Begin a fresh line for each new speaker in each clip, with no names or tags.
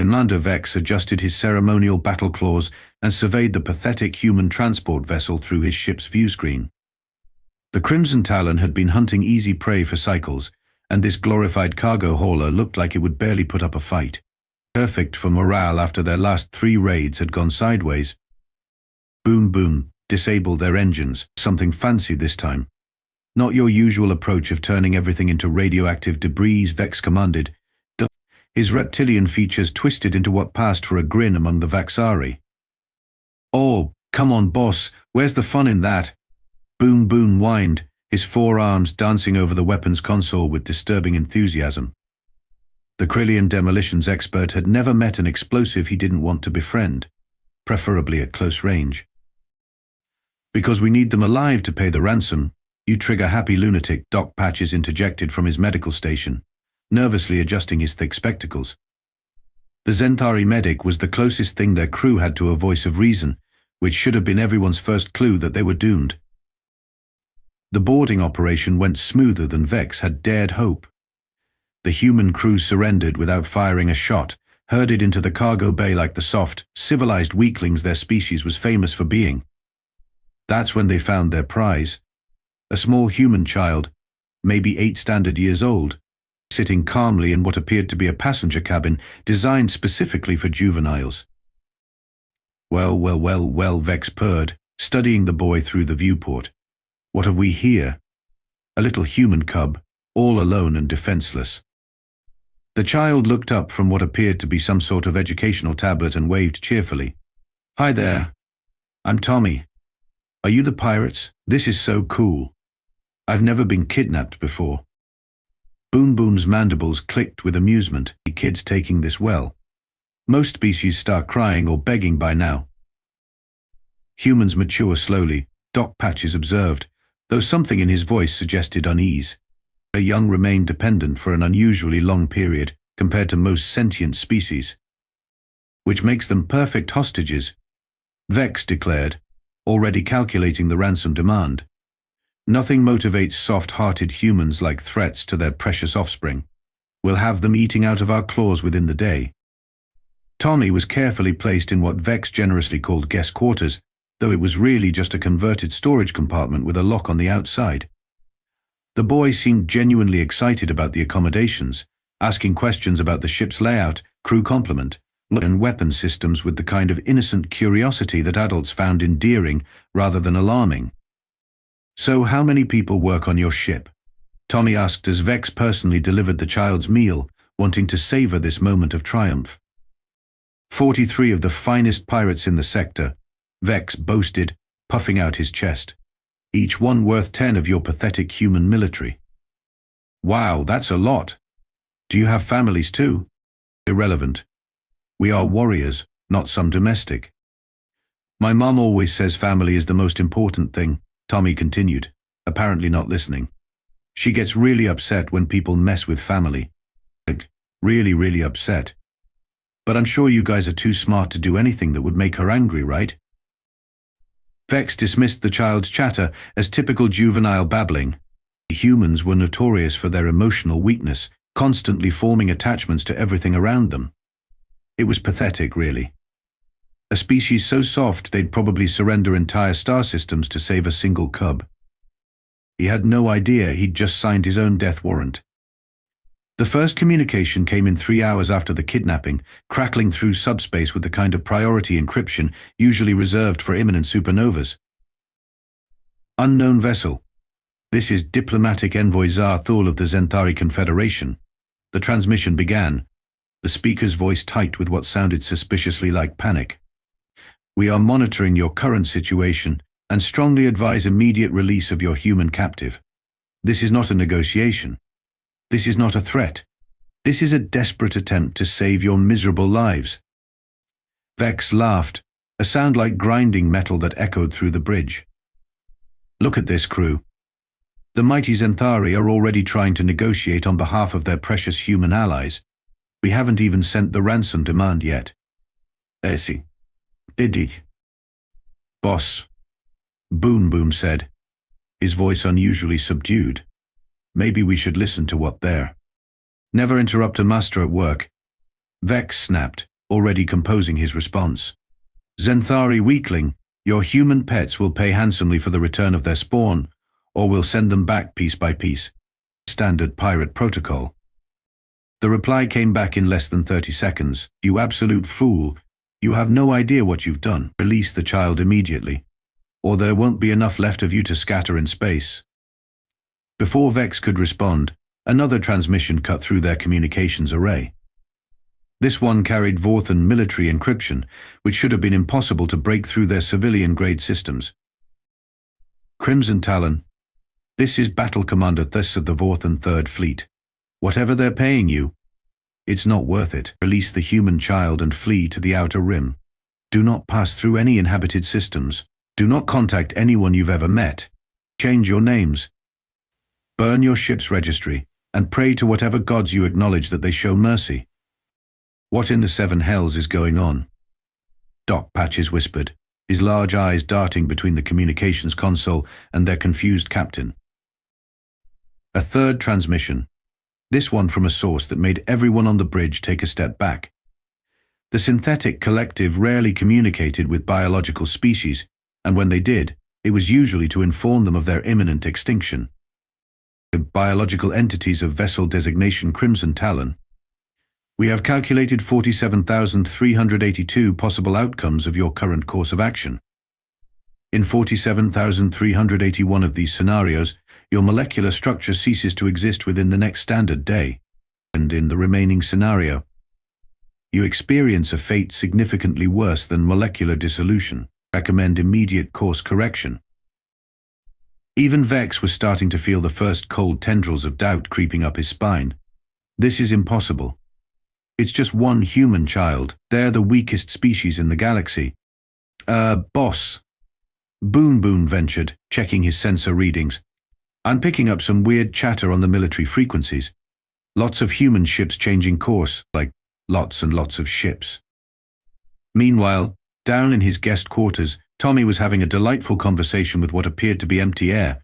Commander Vex adjusted his ceremonial battle claws and surveyed the pathetic human transport vessel through his ship's viewscreen. The Crimson Talon had been hunting easy prey for cycles, and this glorified cargo hauler looked like it would barely put up a fight. Perfect for morale after their last 3 raids had gone sideways. Boom boom, disable their engines, something fancy this time. Not your usual approach of turning everything into radioactive debris, Vex commanded. His reptilian features twisted into what passed for a grin among the Vaxari. Oh, come on boss, where's the fun in that? Boom Boom whined, his forearms dancing over the weapons console with disturbing enthusiasm. The Krillian demolitions expert had never met an explosive he didn't want to befriend, preferably at close range. Because we need them alive to pay the ransom, you trigger happy lunatic, Doc Patches interjected from his medical station, nervously adjusting his thick spectacles. The Zentari medic was the closest thing their crew had to a voice of reason, which should have been everyone's first clue that they were doomed. The boarding operation went smoother than Vex had dared hope. The human crew surrendered without firing a shot, herded into the cargo bay like the soft, civilized weaklings their species was famous for being. That's when they found their prize. A small human child, maybe 8 standard years old, sitting calmly in what appeared to be a passenger cabin designed specifically for juveniles. Well, Vex purred, studying the boy through the viewport. What have we here? A little human cub, all alone and defenseless. The child looked up from what appeared to be some sort of educational tablet and waved cheerfully. Hi there. I'm Tommy. Are you the pirates? This is so cool. I've never been kidnapped before. Boom Boom's mandibles clicked with amusement. The kid's taking this well. Most species start crying or begging by now. Humans mature slowly, Doc Patches observed, though something in his voice suggested unease. The young remained dependent for an unusually long period compared to most sentient species, which makes them perfect hostages, Vex declared, already calculating the ransom demand. Nothing motivates soft-hearted humans like threats to their precious offspring. We'll have them eating out of our claws within the day. Tommy was carefully placed in what Vex generously called guest quarters, though it was really just a converted storage compartment with a lock on the outside. The boy seemed genuinely excited about the accommodations, asking questions about the ship's layout, crew complement, and weapon systems with the kind of innocent curiosity that adults found endearing rather than alarming. So how many people work on your ship? Tommy asked as Vex personally delivered the child's meal, wanting to savor this moment of triumph. 43 of the finest pirates in the sector, Vex boasted, puffing out his chest. Each one worth 10 of your pathetic human military. Wow, that's a lot. Do you have families too? Irrelevant. We are warriors, not some domestic. My mom always says family is the most important thing, Tommy continued, apparently not listening. She gets really upset when people mess with family. Like, really upset. But I'm sure you guys are too smart to do anything that would make her angry, right? Vex dismissed the child's chatter as typical juvenile babbling. Humans were notorious for their emotional weakness, constantly forming attachments to everything around them. It was pathetic, really. A species so soft they'd probably surrender entire star systems to save a single cub. He had no idea he'd just signed his own death warrant. The first communication came in 3 hours after the kidnapping, crackling through subspace with the kind of priority encryption usually reserved for imminent supernovas. Unknown vessel. This is Diplomatic Envoy Zarthul of the Zentari Confederation. The transmission began, the speaker's voice tight with what sounded suspiciously like panic. We are monitoring your current situation and strongly advise immediate release of your human captive. This is not a negotiation. This is not a threat. This is a desperate attempt to save your miserable lives. Vex laughed, a sound like grinding metal that echoed through the bridge. Look at this, crew. The mighty Zentari are already trying to negotiate on behalf of their precious human allies. We haven't even sent the ransom demand yet. Essie. Diddy. Boss. Boom Boom said, his voice unusually subdued. Maybe we should listen to what they're. Never interrupt a master at work. Vex snapped, already composing his response. Zenthari weakling, your human pets will pay handsomely for the return of their spawn, or we'll send them back piece by piece. Standard pirate protocol. The reply came back in less than 30 seconds. You absolute fool. You have no idea what you've done. Release the child immediately, or there won't be enough left of you to scatter in space. Before Vex could respond, another transmission cut through their communications array. This one carried Vorthan military encryption, which should have been impossible to break through their civilian-grade systems. Crimson Talon, this is Battle Commander Thess of the Vorthan 3rd Fleet. Whatever they're paying you, it's not worth it. Release the human child and flee to the Outer Rim. Do not pass through any inhabited systems. Do not contact anyone you've ever met. Change your names. Burn your ship's registry, and pray to whatever gods you acknowledge that they show mercy. What in the seven hells is going on? Doc Patches whispered, his large eyes darting between the communications console and their confused captain. A third transmission, this one from a source that made everyone on the bridge take a step back. The synthetic collective rarely communicated with biological species, and when they did, it was usually to inform them of their imminent extinction. The biological entities of vessel designation Crimson Talon. We have calculated 47,382 possible outcomes of your current course of action. In 47,381 of these scenarios, your molecular structure ceases to exist within the next standard day, and in the remaining scenario, you experience a fate significantly worse than molecular dissolution. Recommend immediate course correction. Even Vex was starting to feel the first cold tendrils of doubt creeping up his spine. This is impossible. It's just one human child. They're the weakest species in the galaxy. Boss. Boon Boon ventured, checking his sensor readings. I'm picking up some weird chatter on the military frequencies. Lots of human ships changing course, like lots and lots of ships. Meanwhile, down in his guest quarters, Tommy was having a delightful conversation with what appeared to be empty air,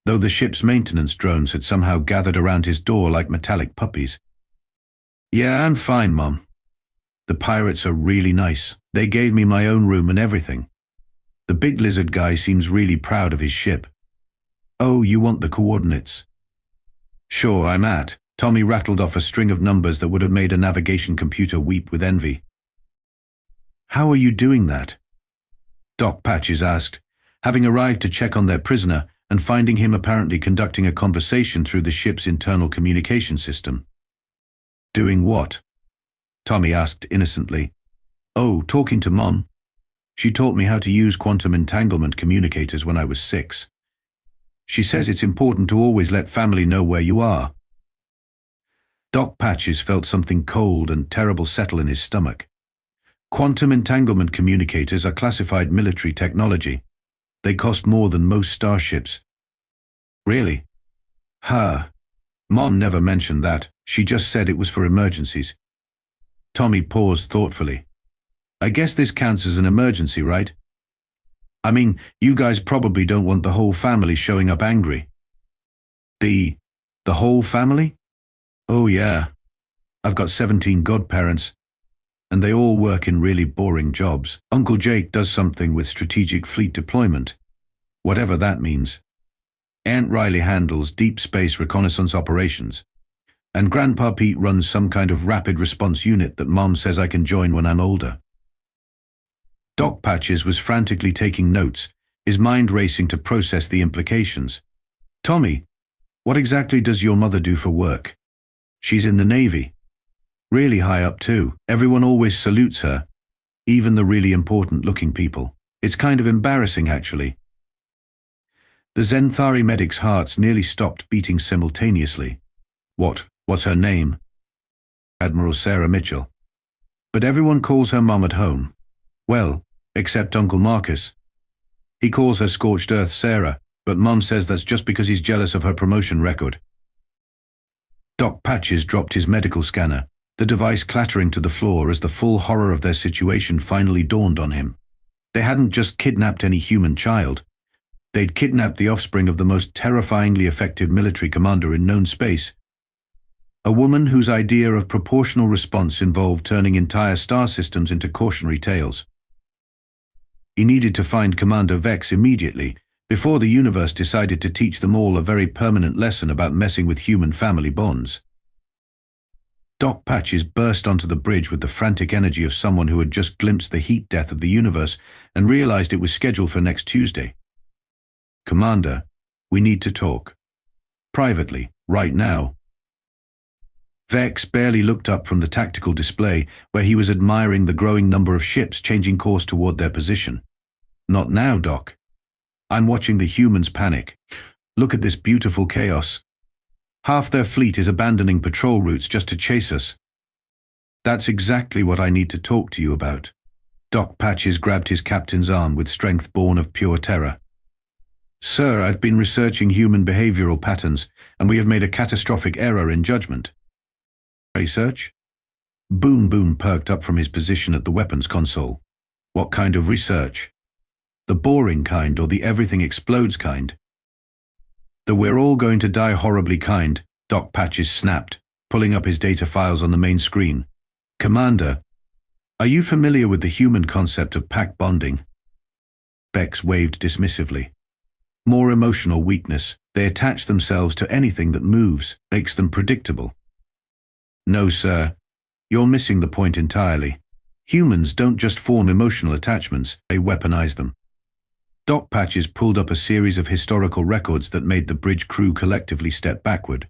though the ship's maintenance drones had somehow gathered around his door like metallic puppies. Yeah, I'm fine, Mom. The pirates are really nice. They gave me my own room and everything. The big lizard guy seems really proud of his ship. Oh, you want the coordinates? Sure, I'm at. Tommy rattled off a string of numbers that would have made a navigation computer weep with envy. How are you doing that? Doc Patches asked, having arrived to check on their prisoner and finding him apparently conducting a conversation through the ship's internal communication system. Doing what? Tommy asked innocently. Oh, talking to Mom. She taught me how to use quantum entanglement communicators when I was 6. She says it's important to always let family know where you are. Doc Patches felt something cold and terrible settle in his stomach. Quantum entanglement communicators are classified military technology. They cost more than most starships. Really? Mom never mentioned that. She just said it was for emergencies. Tommy paused thoughtfully. I guess this counts as an emergency, right? I mean, you guys probably don't want the whole family showing up angry. The whole family? Oh yeah. I've got 17 godparents, and they all work in really boring jobs. Uncle Jake does something with strategic fleet deployment, whatever that means. Aunt Riley handles deep space reconnaissance operations, and Grandpa Pete runs some kind of rapid response unit that Mom says I can join when I'm older. Doc Patches was frantically taking notes, his mind racing to process the implications. Tommy, what exactly does your mother do for work? She's in the Navy. Really high up too. Everyone always salutes her, even the really important-looking people. It's kind of embarrassing, actually. The Zenthari medics' hearts nearly stopped beating simultaneously. What's her name? Admiral Sarah Mitchell. But everyone calls her Mom at home. Well, except Uncle Marcus. He calls her Scorched Earth Sarah, but Mom says that's just because he's jealous of her promotion record. Doc Patches dropped his medical scanner, the device clattering to the floor as the full horror of their situation finally dawned on him. They hadn't just kidnapped any human child. They'd kidnapped the offspring of the most terrifyingly effective military commander in known space. A woman whose idea of proportional response involved turning entire star systems into cautionary tales. He needed to find Commander Vex immediately, before the universe decided to teach them all a very permanent lesson about messing with human family bonds. Doc Patches burst onto the bridge with the frantic energy of someone who had just glimpsed the heat death of the universe and realized it was scheduled for next Tuesday. "Commander, we need to talk. Privately, right now." Vex barely looked up from the tactical display where he was admiring the growing number of ships changing course toward their position. "Not now, Doc. I'm watching the humans panic. Look at this beautiful chaos. Half their fleet is abandoning patrol routes just to chase us." "That's exactly what I need to talk to you about." Doc Patches grabbed his captain's arm with strength born of pure terror. "Sir, I've been researching human behavioral patterns, and we have made a catastrophic error in judgment." "Research?" Boom Boom perked up from his position at the weapons console. "What kind of research? The boring kind or the everything explodes kind?" "The we're all going to die horribly kind," Doc Patches snapped, pulling up his data files on the main screen. "Commander, are you familiar with the human concept of pack bonding?" Vex waved dismissively. "More emotional weakness. They attach themselves to anything that moves, makes them predictable." "No, sir. You're missing the point entirely. Humans don't just form emotional attachments, they weaponize them." Doc Patches pulled up a series of historical records that made the bridge crew collectively step backward.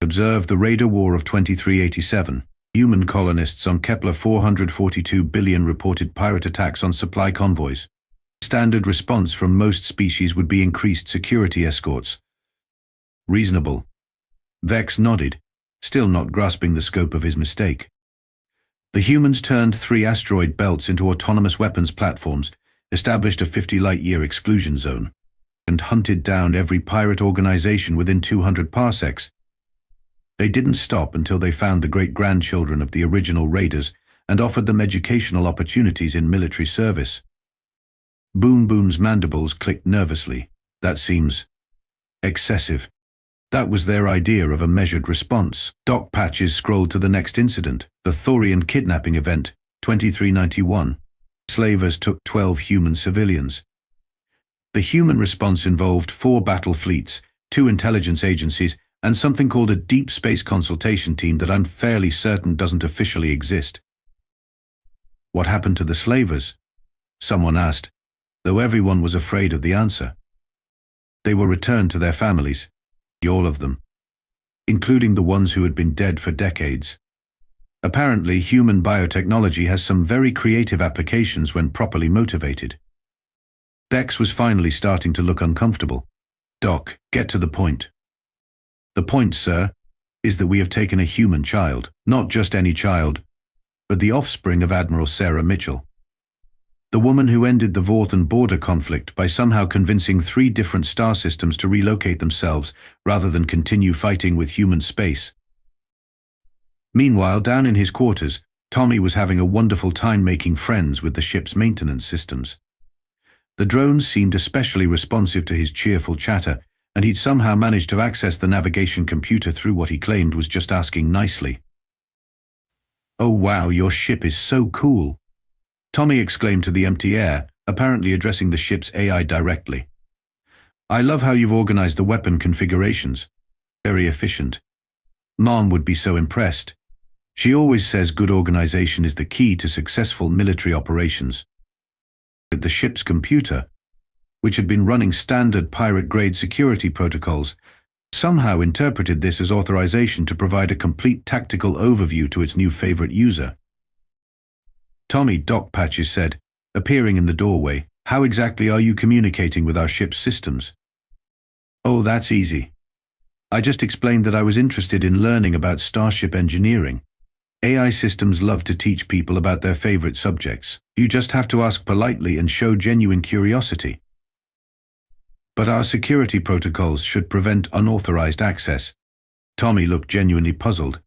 Observe the Raider War of 2387. Human colonists on Kepler 442 billion reported pirate attacks on supply convoys. Standard response from most species would be increased security escorts. Reasonable. Vex nodded, still not grasping the scope of his mistake. The humans turned 3 asteroid belts into autonomous weapons platforms, established a 50 light-year exclusion zone, and hunted down every pirate organization within 200 parsecs. They didn't stop until they found the great-grandchildren of the original raiders and offered them educational opportunities in military service. Boom Boom's mandibles clicked nervously. "That seems excessive." That was their idea of a measured response. Doc Patches scrolled to the next incident, the Thorian kidnapping event, 2391. Slavers took 12 human civilians. The human response involved 4 battle fleets, 2 intelligence agencies, and something called a deep space consultation team that I'm fairly certain doesn't officially exist. "What happened to the slavers?" someone asked, though everyone was afraid of the answer. "They were returned to their families. All of them, including the ones who had been dead for decades. Apparently, human biotechnology has some very creative applications when properly motivated." Vex was finally starting to look uncomfortable. "Doc, get to the point." "The point, sir, is that we have taken a human child, not just any child, but the offspring of Admiral Sarah Mitchell. The woman who ended the Vorthan border conflict by somehow convincing 3 different star systems to relocate themselves rather than continue fighting with human space. Meanwhile, down in his quarters, Tommy was having a wonderful time making friends with the ship's maintenance systems. The drones seemed especially responsive to his cheerful chatter, and he'd somehow managed to access the navigation computer through what he claimed was just asking nicely. "Oh wow, your ship is so cool," Tommy exclaimed to the empty air, apparently addressing the ship's AI directly. "I love how you've organized the weapon configurations. Very efficient. Mom would be so impressed. She always says good organization is the key to successful military operations." The ship's computer, which had been running standard pirate-grade security protocols, somehow interpreted this as authorization to provide a complete tactical overview to its new favorite user. "Tommy," Doc Patches said, appearing in the doorway, "how exactly are you communicating with our ship's systems?" "Oh, that's easy. I just explained that I was interested in learning about starship engineering. AI systems love to teach people about their favorite subjects. You just have to ask politely and show genuine curiosity. But our security protocols should prevent unauthorized access." Tommy looked genuinely puzzled.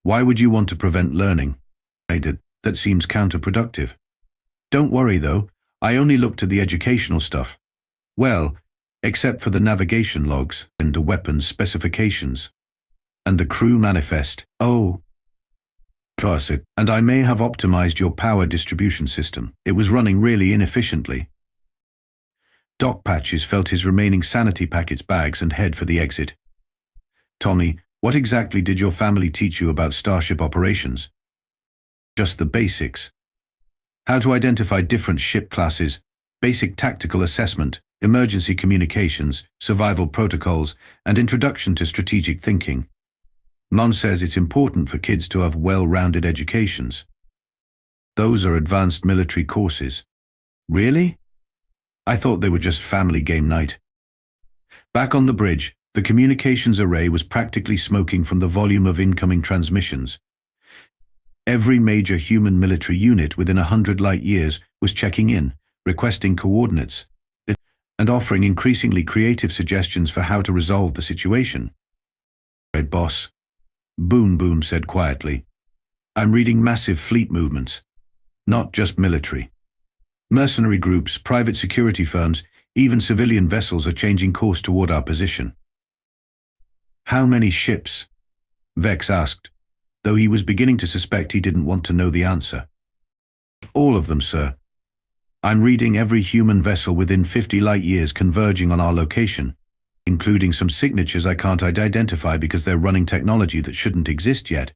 "Why would you want to prevent learning? That seems counterproductive." "Don't worry though, I only looked at the educational stuff. Well, except for the navigation logs and the weapons specifications." And the crew manifest. Oh, classic. And I may have optimized your power distribution system. It was running really inefficiently. Doc Patches felt his remaining sanity packets bags and head for the exit. Tommy, what exactly did your family teach you about Starship operations? Just the basics. How to identify different ship classes, basic tactical assessment, emergency communications, survival protocols, and introduction to strategic thinking. Mom says it's important for kids to have well-rounded educations. Those are advanced military courses. Really? I thought they were just family game night. Back on the bridge, the communications array was practically smoking from the volume of incoming transmissions. Every major human military unit within 100 light years was checking in, requesting coordinates, and offering increasingly creative suggestions for how to resolve the situation. Red Boss, Boom Boom said quietly, I'm reading massive fleet movements, not just military. Mercenary groups, private security firms, even civilian vessels are changing course toward our position. How many ships? Vex asked, though he was beginning to suspect he didn't want to know the answer. All of them, sir. I'm reading every human vessel within 50 light years converging on our location, including some signatures I can't identify because they're running technology that shouldn't exist yet.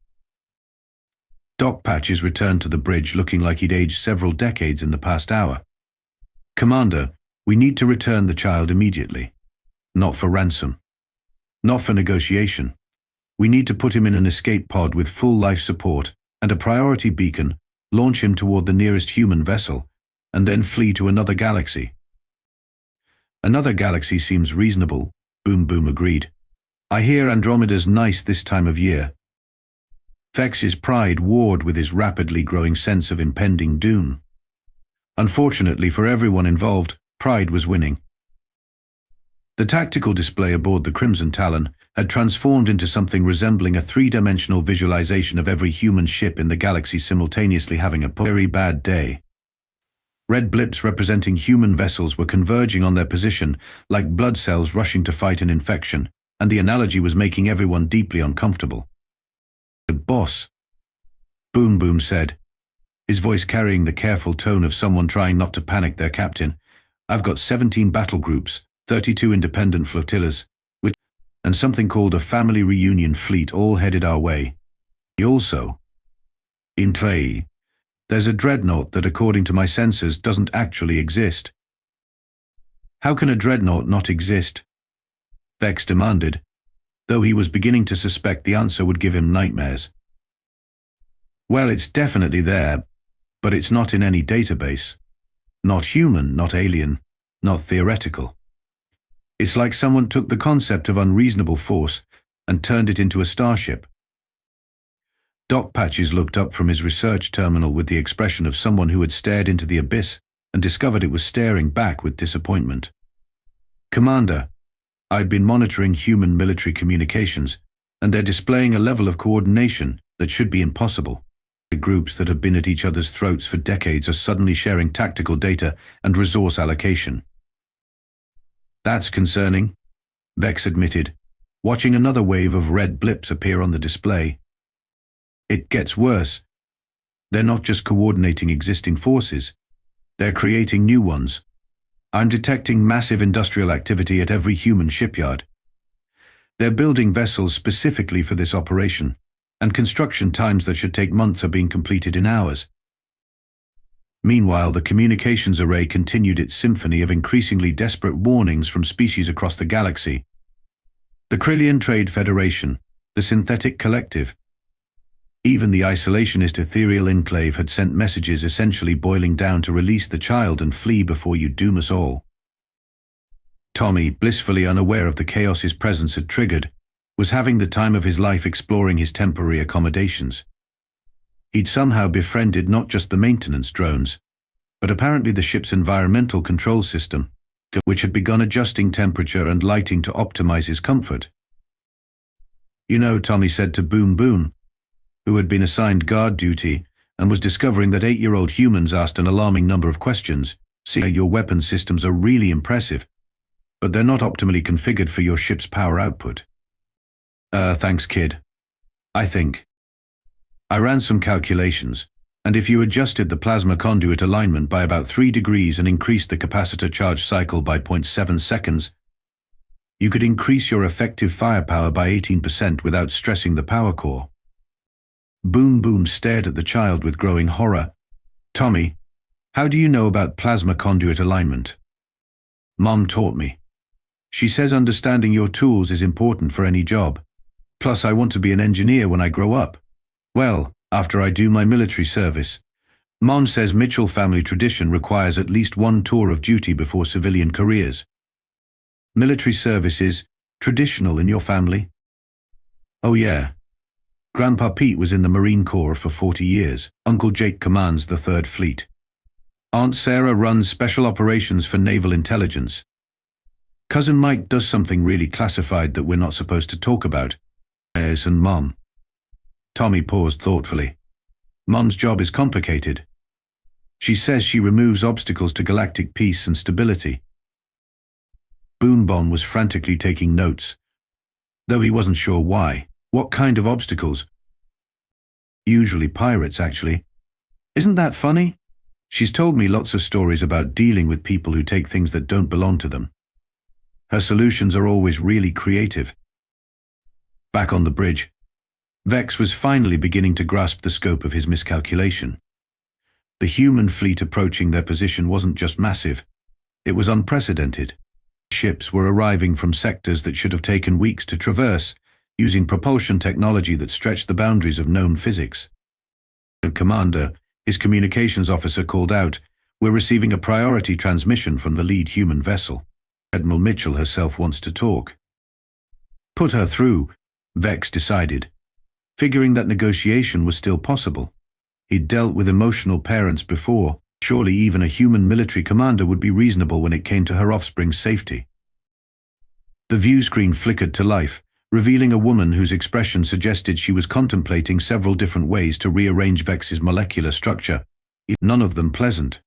Doc Patches returned to the bridge looking like he'd aged several decades in the past hour. Commander, we need to return the child immediately. Not for ransom. Not for negotiation. We need to put him in an escape pod with full life support and a priority beacon, launch him toward the nearest human vessel, and then flee to another galaxy. Another galaxy seems reasonable, Boom Boom agreed. I hear Andromeda's nice this time of year. Vex's pride warred with his rapidly growing sense of impending doom. Unfortunately for everyone involved, pride was winning. The tactical display aboard the Crimson Talon had transformed into something resembling a three-dimensional visualization of every human ship in the galaxy simultaneously having a very bad day. Red blips representing human vessels were converging on their position like blood cells rushing to fight an infection, and the analogy was making everyone deeply uncomfortable. The boss, Boom Boom said, his voice carrying the careful tone of someone trying not to panic their captain. I've got 17 battle groups, 32 independent flotillas, and something called a family reunion fleet all headed our way. Also, in play, there's a dreadnought that according to my sensors doesn't actually exist. How can a dreadnought not exist? Vex demanded, though he was beginning to suspect the answer would give him nightmares. Well, it's definitely there, but it's not in any database. Not human, not alien, not theoretical. It's like someone took the concept of unreasonable force and turned it into a starship. Doc Patches looked up from his research terminal with the expression of someone who had stared into the abyss and discovered it was staring back with disappointment. Commander, I'd been monitoring human military communications, and they're displaying a level of coordination that should be impossible. The groups that have been at each other's throats for decades are suddenly sharing tactical data and resource allocation. That's concerning, Vex admitted, watching another wave of red blips appear on the display. It gets worse. They're not just coordinating existing forces, they're creating new ones. I'm detecting massive industrial activity at every human shipyard. They're building vessels specifically for this operation, and construction times that should take months are being completed in hours. Meanwhile, the communications array continued its symphony of increasingly desperate warnings from species across the galaxy. The Krillian Trade Federation, the Synthetic Collective, even the isolationist ethereal enclave had sent messages essentially boiling down to release the child and flee before you doom us all. Tommy, blissfully unaware of the chaos his presence had triggered, was having the time of his life exploring his temporary accommodations. He'd somehow befriended not just the maintenance drones, but apparently the ship's environmental control system, which had begun adjusting temperature and lighting to optimize his comfort. You know, Tommy said to Boom Boom, who had been assigned guard duty and was discovering that 8-year-old humans asked an alarming number of questions. See, your weapon systems are really impressive, but they're not optimally configured for your ship's power output. Thanks, kid. I think. I ran some calculations, and if you adjusted the plasma conduit alignment by about 3 degrees and increased the capacitor charge cycle by 0.7 seconds, you could increase your effective firepower by 18% without stressing the power core. Boom Boom stared at the child with growing horror. Tommy, how do you know about plasma conduit alignment? Mom taught me. She says understanding your tools is important for any job. Plus, I want to be an engineer when I grow up. Well, after I do my military service. Mom says Mitchell family tradition requires at least one tour of duty before civilian careers. Military service is traditional in your family? Oh yeah. Grandpa Pete was in the Marine Corps for 40 years. Uncle Jake commands the 3rd Fleet. Aunt Sarah runs special operations for naval intelligence. Cousin Mike does something really classified that we're not supposed to talk about. And Mom. Tommy paused thoughtfully. Mom's job is complicated. She says she removes obstacles to galactic peace and stability. Boom Bomb was frantically taking notes, though he wasn't sure why. What kind of obstacles? Usually pirates, actually. Isn't that funny? She's told me lots of stories about dealing with people who take things that don't belong to them. Her solutions are always really creative. Back on the bridge, Vex was finally beginning to grasp the scope of his miscalculation. The human fleet approaching their position wasn't just massive, it was unprecedented. Ships were arriving from sectors that should have taken weeks to traverse, using propulsion technology that stretched the boundaries of known physics. The commander, his communications officer, called out, "We're receiving a priority transmission from the lead human vessel. Admiral Mitchell herself wants to talk." Put her through, Vex decided, figuring that negotiation was still possible. He'd dealt with emotional parents before. Surely even a human military commander would be reasonable when it came to her offspring's safety. The view screen flickered to life, revealing a woman whose expression suggested she was contemplating several different ways to rearrange Vex's molecular structure, none of them pleasant.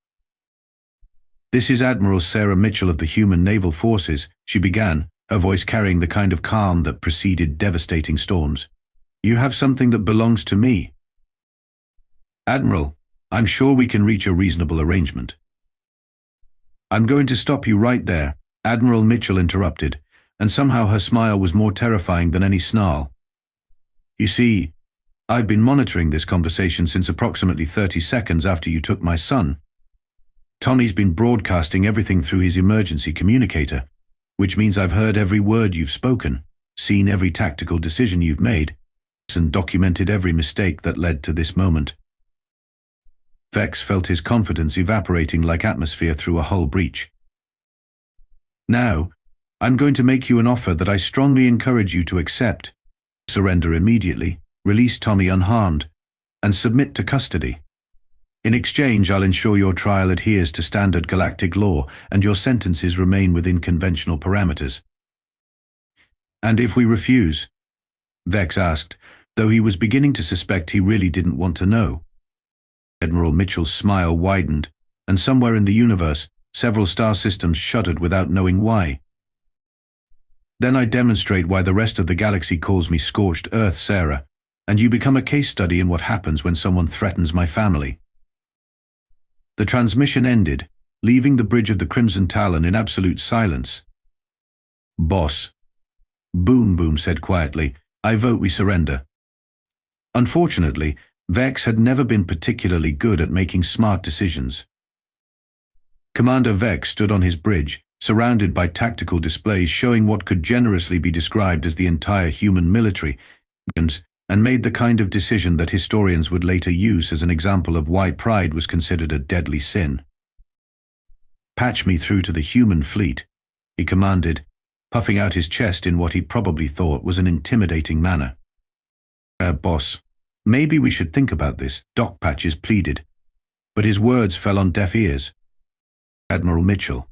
"This is Admiral Sarah Mitchell of the Human Naval Forces," she began, her voice carrying the kind of calm that preceded devastating storms. "You have something that belongs to me." "Admiral, I'm sure we can reach a reasonable arrangement." "I'm going to stop you right there," Admiral Mitchell interrupted, and somehow her smile was more terrifying than any snarl. "You see, I've been monitoring this conversation since approximately 30 seconds after you took my son. Tommy's been broadcasting everything through his emergency communicator, which means I've heard every word you've spoken, seen every tactical decision you've made, and documented every mistake that led to this moment." Vex felt his confidence evaporating like atmosphere through a hull breach. "Now, I'm going to make you an offer that I strongly encourage you to accept. Surrender immediately, release Tommy unharmed, and submit to custody. In exchange, I'll ensure your trial adheres to standard galactic law and your sentences remain within conventional parameters." "And if we refuse?" Vex asked, though he was beginning to suspect he really didn't want to know. Admiral Mitchell's smile widened, and somewhere in the universe, several star systems shuddered without knowing why. "Then I demonstrate why the rest of the galaxy calls me Scorched Earth, Sarah, and you become a case study in what happens when someone threatens my family." The transmission ended, leaving the bridge of the Crimson Talon in absolute silence. "Boss," Boom Boom said quietly, "I vote we surrender." Unfortunately, Vex had never been particularly good at making smart decisions. Commander Vex stood on his bridge, surrounded by tactical displays showing what could generously be described as the entire human military, and made the kind of decision that historians would later use as an example of why pride was considered a deadly sin. "Patch me through to the human fleet," he commanded, puffing out his chest in what he probably thought was an intimidating manner. Boss, maybe we should think about this," Doc Patches pleaded, but his words fell on deaf ears. "Admiral Mitchell."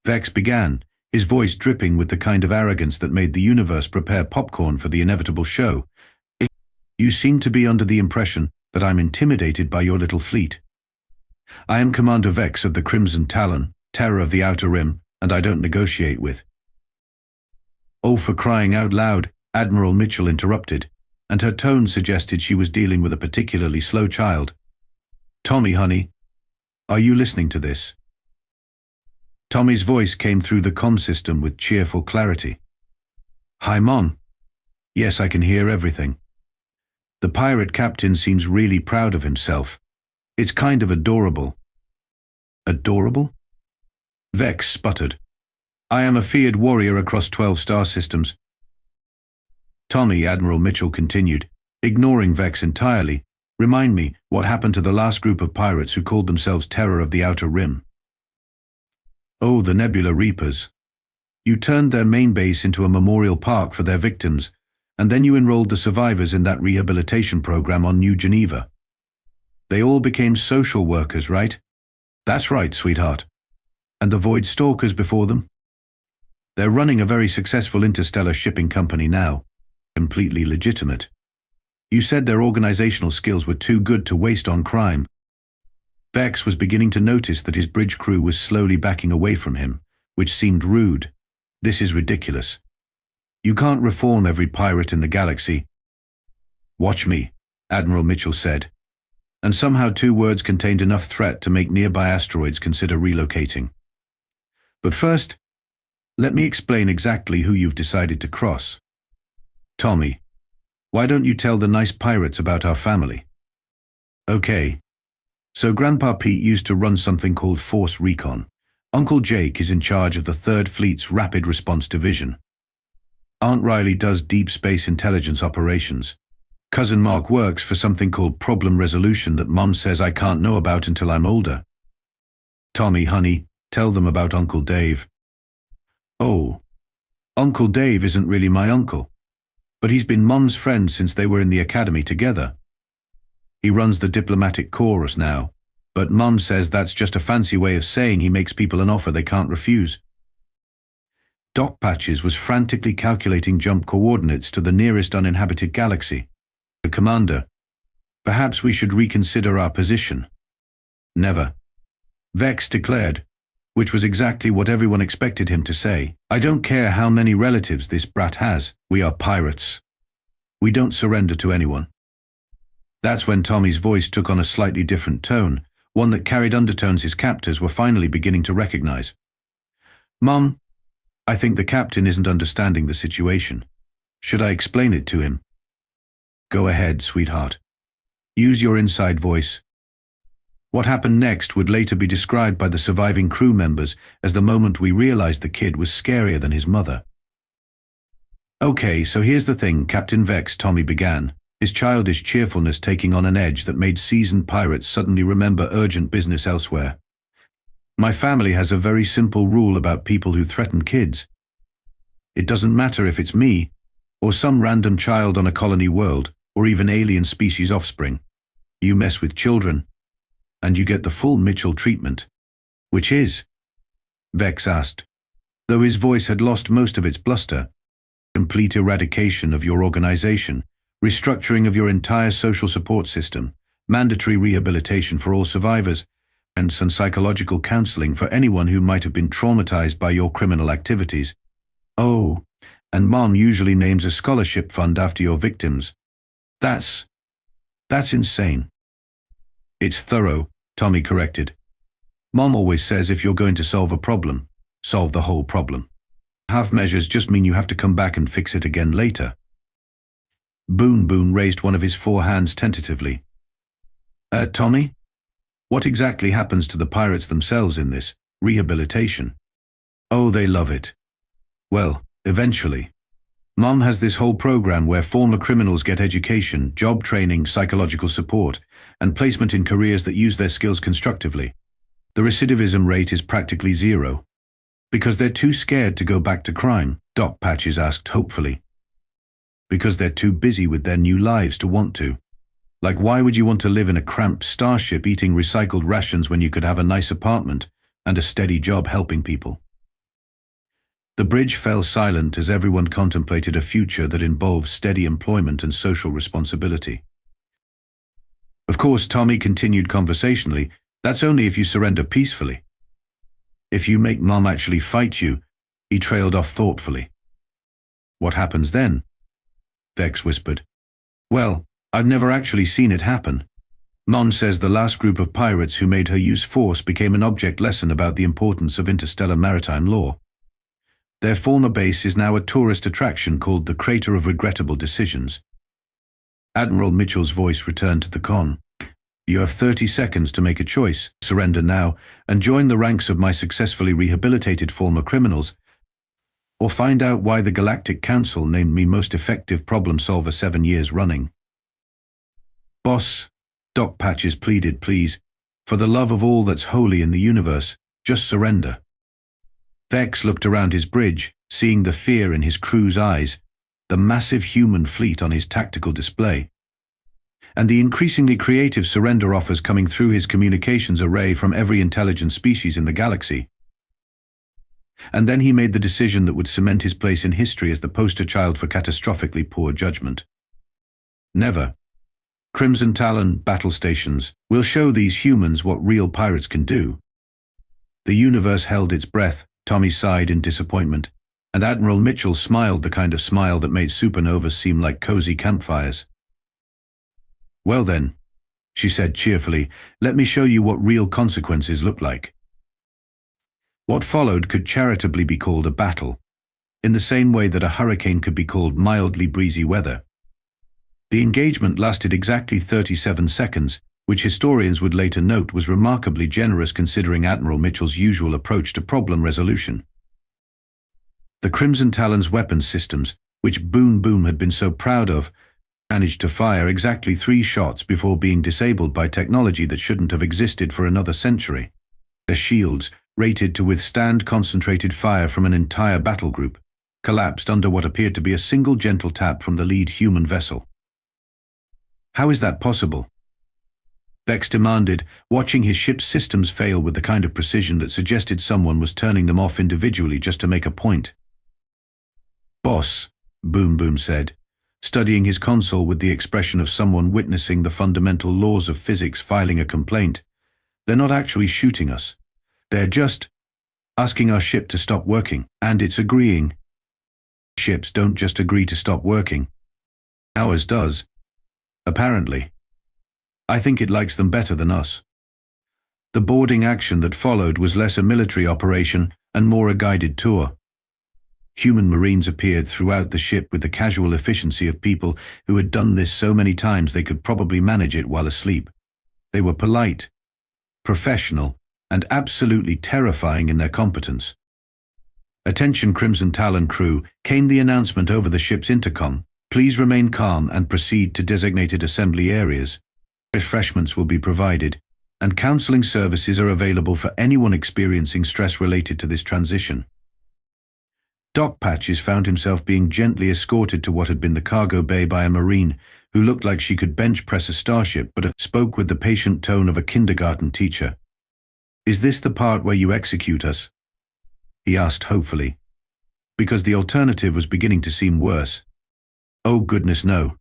Vex began, his voice dripping with the kind of arrogance that made the universe prepare popcorn for the inevitable show. "You seem to be under the impression that I'm intimidated by your little fleet. I am Commander Vex of the Crimson Talon, terror of the Outer Rim, and I don't negotiate with." "Oh, for crying out loud," Admiral Mitchell interrupted, and her tone suggested she was dealing with a particularly slow child. Tommy, honey, are you listening to this? Tommy's voice came through the comm system with cheerful clarity. Hi, Mom. Yes, I can hear everything. The pirate captain seems really proud of himself. It's kind of adorable. Adorable? Vex sputtered. I am a feared warrior across 12 star systems. Tommy, Admiral Mitchell continued, ignoring Vex entirely. Remind me, what happened to the last group of pirates who called themselves Terror of the Outer Rim? Oh, the Nebula Reapers. You turned their main base into a memorial park for their victims, and then you enrolled the survivors in that rehabilitation program on New Geneva. They all became social workers, right? That's right, sweetheart. And the Void Stalkers before them? They're running a very successful interstellar shipping company now. Completely legitimate. You said their organizational skills were too good to waste on crime. Vex was beginning to notice that his bridge crew was slowly backing away from him, which seemed rude. This is ridiculous. You can't reform every pirate in the galaxy. Watch me, Admiral Mitchell said, and somehow 2 words contained enough threat to make nearby asteroids consider relocating. But first, let me explain exactly who you've decided to cross. Tommy, why don't you tell the nice pirates about our family? Okay. So Grandpa Pete used to run something called Force Recon. Uncle Jake is in charge of the 3rd Fleet's Rapid Response Division. Aunt Riley does deep space intelligence operations. Cousin Mark works for something called Problem Resolution that Mom says I can't know about until I'm older. Tommy, honey, tell them about Uncle Dave. Oh, Uncle Dave isn't really my uncle, but he's been Mom's friend since they were in the academy together. He runs the diplomatic chorus now, but Mom says that's just a fancy way of saying he makes people an offer they can't refuse. Doc Patches was frantically calculating jump coordinates to the nearest uninhabited galaxy. The commander, perhaps we should reconsider our position. Never. Vex declared, which was exactly what everyone expected him to say. I don't care how many relatives this brat has, we are pirates. We don't surrender to anyone. That's when Tommy's voice took on a slightly different tone, one that carried undertones his captors were finally beginning to recognize. Mom, I think the captain isn't understanding the situation. Should I explain it to him? Go ahead, sweetheart. Use your inside voice. What happened next would later be described by the surviving crew members as the moment we realized the kid was scarier than his mother. Okay, so here's the thing, Captain Vex, Tommy began, his childish cheerfulness taking on an edge that made seasoned pirates suddenly remember urgent business elsewhere. My family has a very simple rule about people who threaten kids. It doesn't matter if it's me, or some random child on a colony world, or even alien species offspring. You mess with children, and you get the full Mitchell treatment. Which is? Vex asked, though his voice had lost most of its bluster. Complete eradication of your organization, restructuring of your entire social support system, mandatory rehabilitation for all survivors, and some psychological counseling for anyone who might have been traumatized by your criminal activities. Oh, and Mom usually names a scholarship fund after your victims. That's insane. It's thorough, Tommy corrected. Mom always says if you're going to solve a problem, solve the whole problem. Half measures just mean you have to come back and fix it again later. Boon Boon raised one of his 4 hands tentatively. Tommy? What exactly happens to the pirates themselves in this rehabilitation? Oh, they love it. Well, eventually. Mom has this whole program where former criminals get education, job training, psychological support, and placement in careers that use their skills constructively. The recidivism rate is practically 0. Because they're too scared to go back to crime, Doc Patches asked hopefully. Because they're too busy with their new lives to want to. Like, why would you want to live in a cramped starship eating recycled rations when you could have a nice apartment and a steady job helping people? The bridge fell silent as everyone contemplated a future that involved steady employment and social responsibility. Of course, Tommy continued conversationally, that's only if you surrender peacefully. If you make Mom actually fight you, he trailed off thoughtfully. What happens then? Vex whispered. Well, I've never actually seen it happen. Mon says the last group of pirates who made her use force became an object lesson about the importance of interstellar maritime law. Their fauna base is now a tourist attraction called the Crater of Regrettable Decisions. Admiral Mitchell's voice returned to the con. You have 30 seconds to make a choice. Surrender now and join the ranks of my successfully rehabilitated former criminals, or find out why the Galactic Council named me most effective problem solver 7 years running. Boss, Doc Patches pleaded, please, for the love of all that's holy in the universe, just surrender. Vex looked around his bridge, seeing the fear in his crew's eyes, the massive human fleet on his tactical display, and the increasingly creative surrender offers coming through his communications array from every intelligent species in the galaxy. And then he made the decision that would cement his place in history as the poster child for catastrophically poor judgment. Never. Crimson Talon battle stations will show these humans what real pirates can do. The universe held its breath. Tommy sighed in disappointment, and Admiral Mitchell smiled the kind of smile that made supernovas seem like cozy campfires. Well then, she said cheerfully, let me show you what real consequences look like. What followed could charitably be called a battle, in the same way that a hurricane could be called mildly breezy weather. The engagement lasted exactly 37 seconds, which historians would later note was remarkably generous considering Admiral Mitchell's usual approach to problem resolution. The Crimson Talon's weapons systems, which Boom Boom had been so proud of, managed to fire exactly 3 shots before being disabled by technology that shouldn't have existed for another century. Their shields, rated to withstand concentrated fire from an entire battle group, collapsed under what appeared to be a single gentle tap from the lead human vessel. How is that possible? Vex demanded, watching his ship's systems fail with the kind of precision that suggested someone was turning them off individually just to make a point. Boss, Boom Boom said, studying his console with the expression of someone witnessing the fundamental laws of physics filing a complaint. They're not actually shooting us. They're just asking our ship to stop working, and it's agreeing. Ships don't just agree to stop working. Ours does. Apparently. I think it likes them better than us. The boarding action that followed was less a military operation and more a guided tour. Human Marines appeared throughout the ship with the casual efficiency of people who had done this so many times they could probably manage it while asleep. They were polite, professional, and absolutely terrifying in their competence. Attention Crimson Talon crew, came the announcement over the ship's intercom. Please remain calm and proceed to designated assembly areas. Refreshments will be provided, and counseling services are available for anyone experiencing stress related to this transition. Doc Patches found himself being gently escorted to what had been the cargo bay by a Marine who looked like she could bench press a starship but spoke with the patient tone of a kindergarten teacher. Is this the part where you execute us? He asked hopefully, because the alternative was beginning to seem worse. Oh goodness no.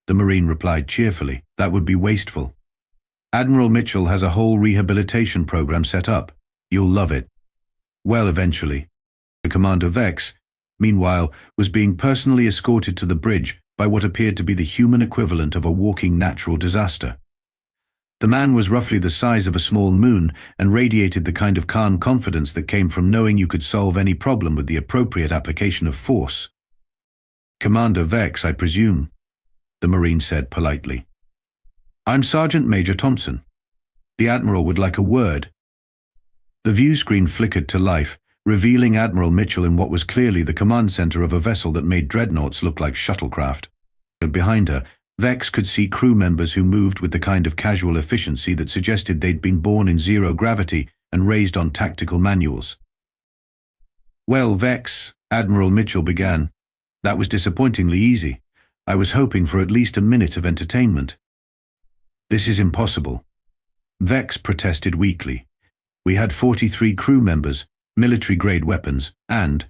The Marine replied cheerfully, that would be wasteful. Admiral Mitchell has a whole rehabilitation program set up. You'll love it. Well, eventually. The Commander Vex, meanwhile, was being personally escorted to the bridge by what appeared to be the human equivalent of a walking natural disaster. The man was roughly the size of a small moon and radiated the kind of calm confidence that came from knowing you could solve any problem with the appropriate application of force. Commander Vex, I presume, the Marine said politely. I'm Sergeant Major Thompson. The Admiral would like a word. The view screen flickered to life, revealing Admiral Mitchell in what was clearly the command center of a vessel that made dreadnoughts look like shuttlecraft. Behind her, Vex could see crew members who moved with the kind of casual efficiency that suggested they'd been born in zero gravity and raised on tactical manuals. Well, Vex, Admiral Mitchell began. That was disappointingly easy. I was hoping for at least a minute of entertainment. This is impossible. Vex protested weakly. We had 43 crew members, military-grade weapons, and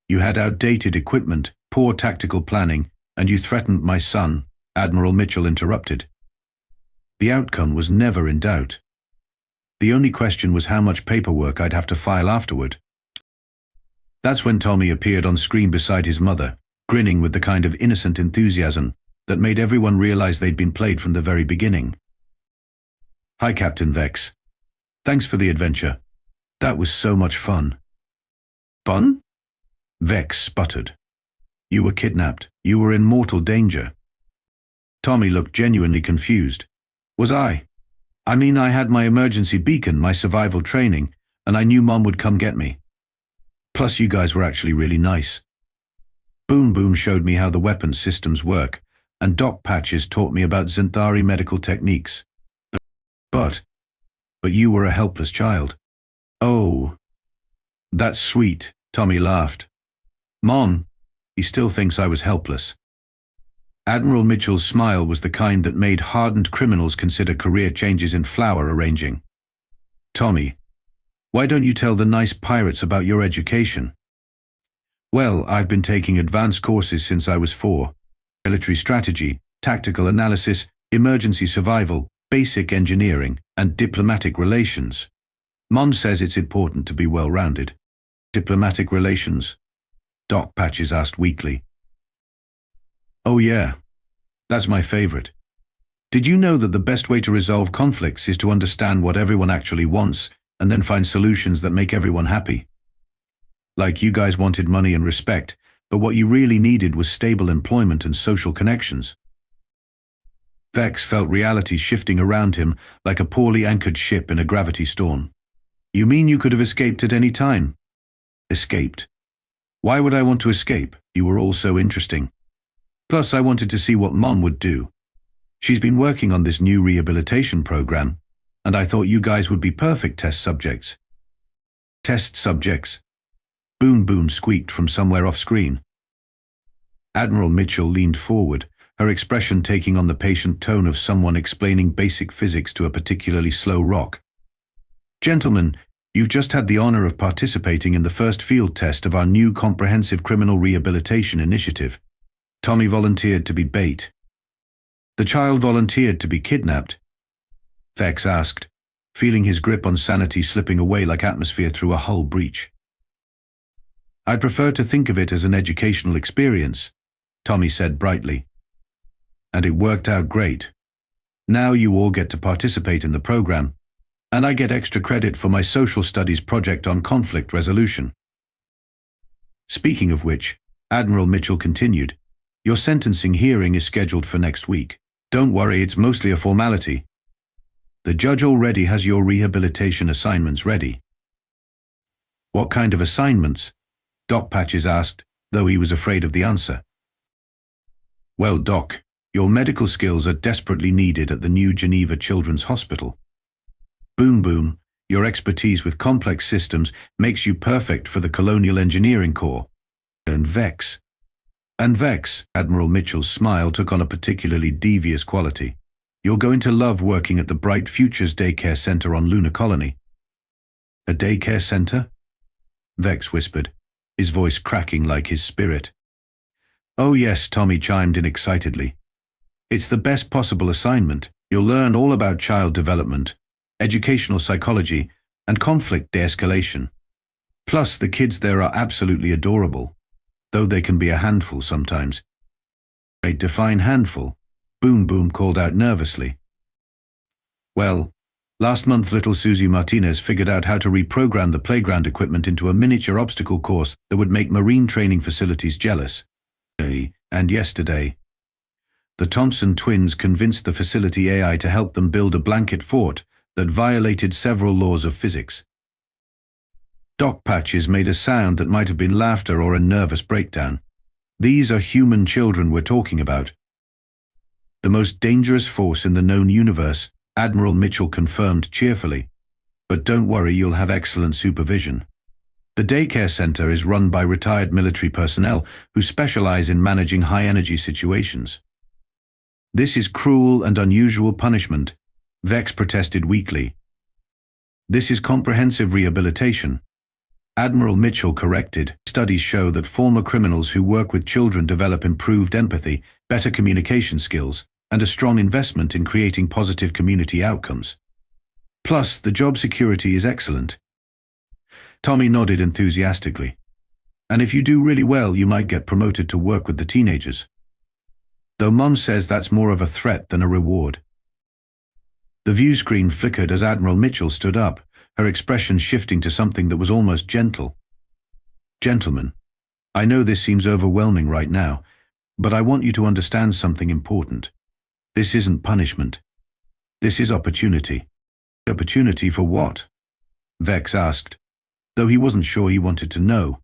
you had outdated equipment, poor tactical planning, and you threatened my son, Admiral Mitchell interrupted. The outcome was never in doubt. The only question was how much paperwork I'd have to file afterward. That's when Tommy appeared on screen beside his mother, grinning with the kind of innocent enthusiasm that made everyone realize they'd been played from the very beginning. "Hi, Captain Vex. Thanks for the adventure. That was so much fun." "Fun?" Vex sputtered. "You were kidnapped. You were in mortal danger." Tommy looked genuinely confused. "Was I? I mean, I had my emergency beacon, my survival training, and I knew Mom would come get me. Plus, you guys were actually really nice. Boom Boom showed me how the weapons systems work, and Doc Patches taught me about Zinthari medical techniques. But you were a helpless child." "Oh, that's sweet," Tommy laughed. "Mom, he still thinks I was helpless." Admiral Mitchell's smile was the kind that made hardened criminals consider career changes in flower arranging. "Tommy, why don't you tell the nice pirates about your education?" "Well, I've been taking advanced courses since I was 4. Military strategy, tactical analysis, emergency survival, basic engineering, and diplomatic relations. Mom says it's important to be well-rounded." "Diplomatic relations?" Doc Patches asked weakly. "Oh yeah, that's my favorite. Did you know that the best way to resolve conflicts is to understand what everyone actually wants and then find solutions that make everyone happy? Like, you guys wanted money and respect, but what you really needed was stable employment and social connections." Vex felt reality shifting around him like a poorly anchored ship in a gravity storm. "You mean you could have escaped at any time?" "Escaped? Why would I want to escape? You were all so interesting. Plus, I wanted to see what Mom would do. She's been working on this new rehabilitation program, and I thought you guys would be perfect test subjects." "Test subjects?" Boom Boom squeaked from somewhere off-screen. Admiral Mitchell leaned forward, her expression taking on the patient tone of someone explaining basic physics to a particularly slow rock. "Gentlemen, you've just had the honor of participating in the first field test of our new comprehensive criminal rehabilitation initiative." Tommy volunteered to be bait. "The child volunteered to be kidnapped?" Vex asked, feeling his grip on sanity slipping away like atmosphere through a hull breach. "I'd prefer to think of it as an educational experience," Tommy said brightly. "And it worked out great. Now you all get to participate in the program, and I get extra credit for my social studies project on conflict resolution." Speaking of which, Admiral Mitchell continued, "Your sentencing hearing is scheduled for next week. Don't worry, it's mostly a formality. The judge already has your rehabilitation assignments ready." "What kind of assignments?" Doc Patches asked, though he was afraid of the answer. "Well, Doc, your medical skills are desperately needed at the new Geneva Children's Hospital. Boom Boom, your expertise with complex systems makes you perfect for the Colonial Engineering Corps. And Vex, Admiral Mitchell's smile took on a particularly devious quality. You're going to love working at the Bright Futures Daycare Center on Lunar Colony." "A daycare center?" Vex whispered, his voice cracking like his spirit. "Oh yes," Tommy chimed in excitedly. "It's the best possible assignment. You'll learn all about child development, educational psychology, and conflict de-escalation. Plus, the kids there are absolutely adorable, though they can be a handful sometimes." "A define handful," Boom Boom called out nervously. "Well, last month little Susie Martinez figured out how to reprogram the playground equipment into a miniature obstacle course that would make marine training facilities jealous. And yesterday, the Thompson twins convinced the facility AI to help them build a blanket fort that violated several laws of physics." Doc Patches made a sound that might have been laughter or a nervous breakdown. "These are human children we're talking about." "The most dangerous force in the known universe," Admiral Mitchell confirmed cheerfully. "But don't worry, you'll have excellent supervision. The daycare center is run by retired military personnel who specialize in managing high-energy situations." "This is cruel and unusual punishment," Vex protested weakly. "This is comprehensive rehabilitation," Admiral Mitchell corrected. "Studies show that former criminals who work with children develop improved empathy, better communication skills, and a strong investment in creating positive community outcomes. Plus, the job security is excellent." Tommy nodded enthusiastically. And if you do really well, you might get promoted to work with the teenagers. Though Mom says that's more of a threat than a reward. The view screen flickered as Admiral Mitchell stood up, her expression shifting to something that was almost gentle. Gentlemen, I know this seems overwhelming right now, but I want you to understand something important. This isn't punishment. This is opportunity. Opportunity for what? Vex asked, though he wasn't sure he wanted to know.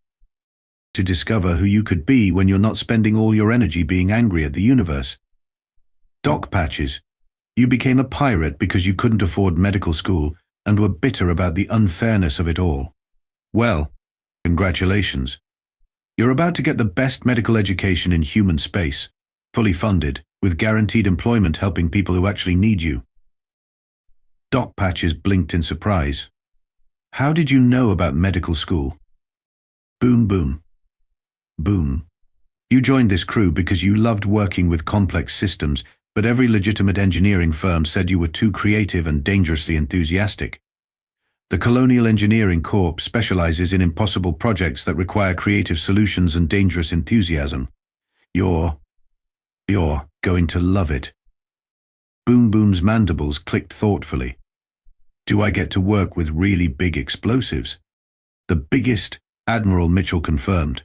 To discover who you could be when you're not spending all your energy being angry at the universe. Doc Patches, you became a pirate because you couldn't afford medical school and were bitter about the unfairness of it all. Well, congratulations. You're about to get the best medical education in human space, fully funded, with guaranteed employment helping people who actually need you. Doc Patches blinked in surprise. How did you know about medical school? Boom, boom. Boom. You joined this crew because you loved working with complex systems, but every legitimate engineering firm said you were too creative and dangerously enthusiastic. The Colonial Engineering Corps specializes in impossible projects that require creative solutions and dangerous enthusiasm. You're going to love it. Boom Boom's mandibles clicked thoughtfully. Do I get to work with really big explosives? The biggest, Admiral Mitchell confirmed.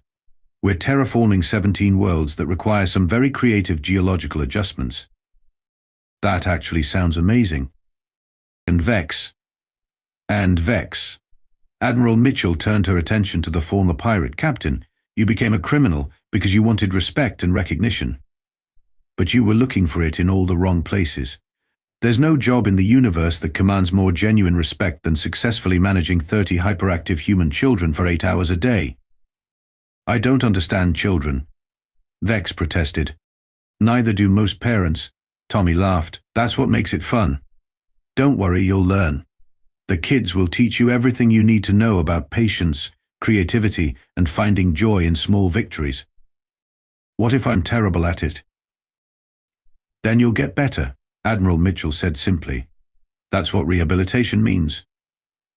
We're terraforming 17 worlds that require some very creative geological adjustments. That actually sounds amazing. And Vex. Admiral Mitchell turned her attention to the former pirate captain. You became a criminal because you wanted respect and recognition. But you were looking for it in all the wrong places. There's no job in the universe that commands more genuine respect than successfully managing 30 hyperactive human children for 8 hours a day. I don't understand children, Vex protested. Neither do most parents, Tommy laughed. That's what makes it fun. Don't worry, you'll learn. The kids will teach you everything you need to know about patience, creativity, and finding joy in small victories. What if I'm terrible at it? Then you'll get better, Admiral Mitchell said simply. That's what rehabilitation means.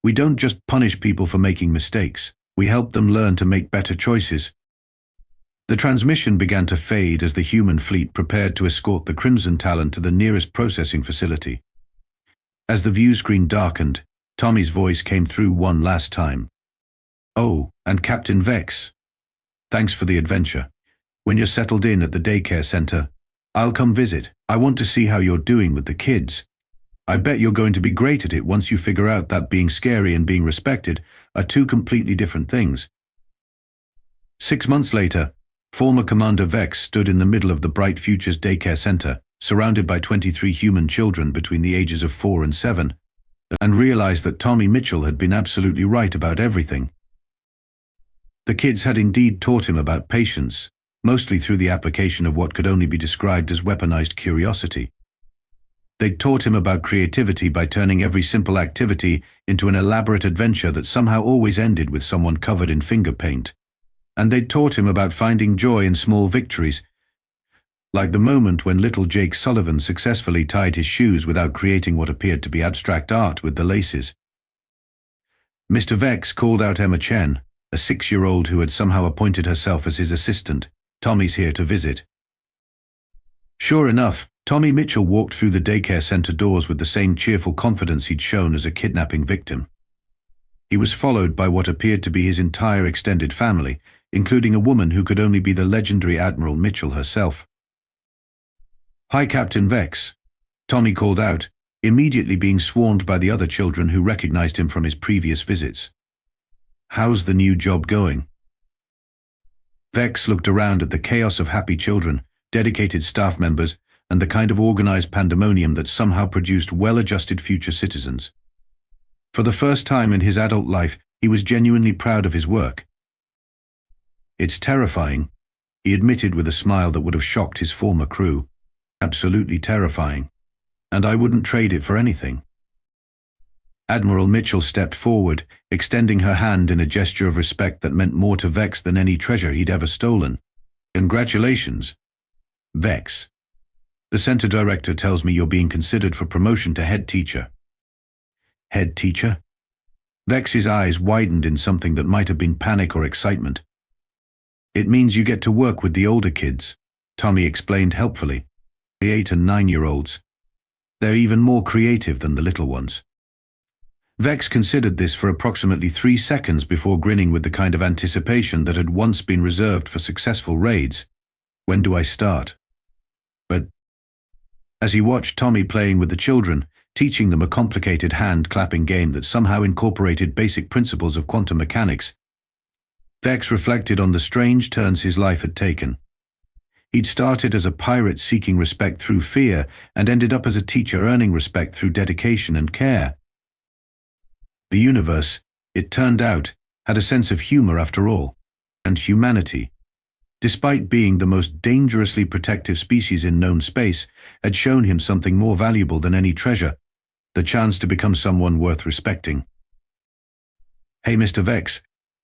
We don't just punish people for making mistakes. We help them learn to make better choices. The transmission began to fade as the human fleet prepared to escort the Crimson Talon to the nearest processing facility. As the view screen darkened, Tommy's voice came through one last time. Oh, and Captain Vex. Thanks for the adventure. When you're settled in at the daycare center, I'll come visit. I want to see how you're doing with the kids. I bet you're going to be great at it once you figure out that being scary and being respected are two completely different things. 6 months later, former Commander Vex stood in the middle of the Bright Futures Daycare Center, surrounded by 23 human children between the ages of 4 and 7, and realized that Tommy Mitchell had been absolutely right about everything. The kids had indeed taught him about patience, mostly through the application of what could only be described as weaponized curiosity. They'd taught him about creativity by turning every simple activity into an elaborate adventure that somehow always ended with someone covered in finger paint. And they'd taught him about finding joy in small victories, like the moment when little Jake Sullivan successfully tied his shoes without creating what appeared to be abstract art with the laces. Mr. Vex called out Emma Chen, a 6-year-old who had somehow appointed herself as his assistant. Tommy's here to visit. Sure enough, Tommy Mitchell walked through the daycare center doors with the same cheerful confidence he'd shown as a kidnapping victim. He was followed by what appeared to be his entire extended family, including a woman who could only be the legendary Admiral Mitchell herself. Hi, Captain Vex, Tommy called out, immediately being swarmed by the other children who recognized him from his previous visits. How's the new job going? Vex looked around at the chaos of happy children, dedicated staff members, and the kind of organized pandemonium that somehow produced well-adjusted future citizens. For the first time in his adult life, he was genuinely proud of his work. It's terrifying, he admitted with a smile that would have shocked his former crew. Absolutely terrifying. And I wouldn't trade it for anything. Admiral Mitchell stepped forward, extending her hand in a gesture of respect that meant more to Vex than any treasure he'd ever stolen. Congratulations, Vex. The center director tells me you're being considered for promotion to head teacher. Head teacher? Vex's eyes widened in something that might have been panic or excitement. It means you get to work with the older kids, Tommy explained helpfully. The 8 and 9-year-olds. They're even more creative than the little ones. Vex considered this for approximately 3 seconds before grinning with the kind of anticipation that had once been reserved for successful raids. When do I start? But as he watched Tommy playing with the children, teaching them a complicated hand-clapping game that somehow incorporated basic principles of quantum mechanics, Vex reflected on the strange turns his life had taken. He'd started as a pirate seeking respect through fear and ended up as a teacher earning respect through dedication and care. The universe, it turned out, had a sense of humor after all, and humanity, despite being the most dangerously protective species in known space, had shown him something more valuable than any treasure, the chance to become someone worth respecting. "Hey, Mr. Vex,"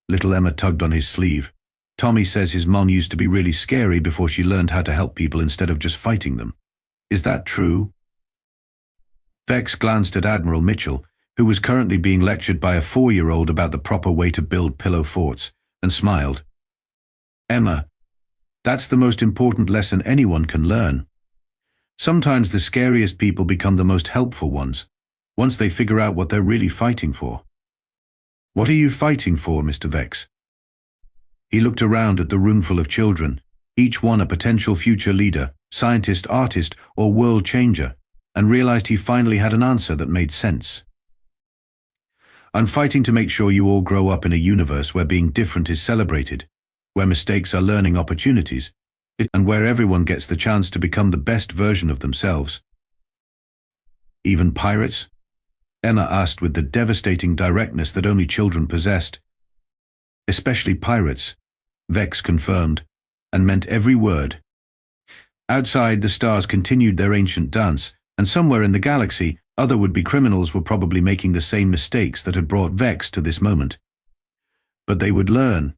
little Emma tugged on his sleeve. "Tommy says his mom used to be really scary before she learned how to help people instead of just fighting them. Is that true?" Vex glanced at Admiral Mitchell, who was currently being lectured by a 4-year-old about the proper way to build pillow forts, and smiled. "Emma, that's the most important lesson anyone can learn. Sometimes the scariest people become the most helpful ones, once they figure out what they're really fighting for." "What are you fighting for, Mr. Vex?" He looked around at the roomful of children, each one a potential future leader, scientist, artist, or world changer, and realized he finally had an answer that made sense. "I'm fighting to make sure you all grow up in a universe where being different is celebrated, where mistakes are learning opportunities, and where everyone gets the chance to become the best version of themselves." "Even pirates?" Emma asked with the devastating directness that only children possessed. "Especially pirates," Vex confirmed, and meant every word. Outside, the stars continued their ancient dance, and somewhere in the galaxy, other would-be criminals were probably making the same mistakes that had brought Vex to this moment. But they would learn,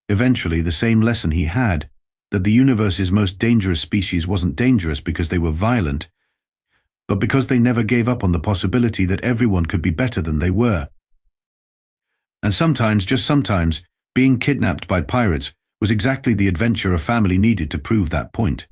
eventually, the same lesson he had, that the universe's most dangerous species wasn't dangerous because they were violent, but because they never gave up on the possibility that everyone could be better than they were. And sometimes, just sometimes, being kidnapped by pirates was exactly the adventure a family needed to prove that point.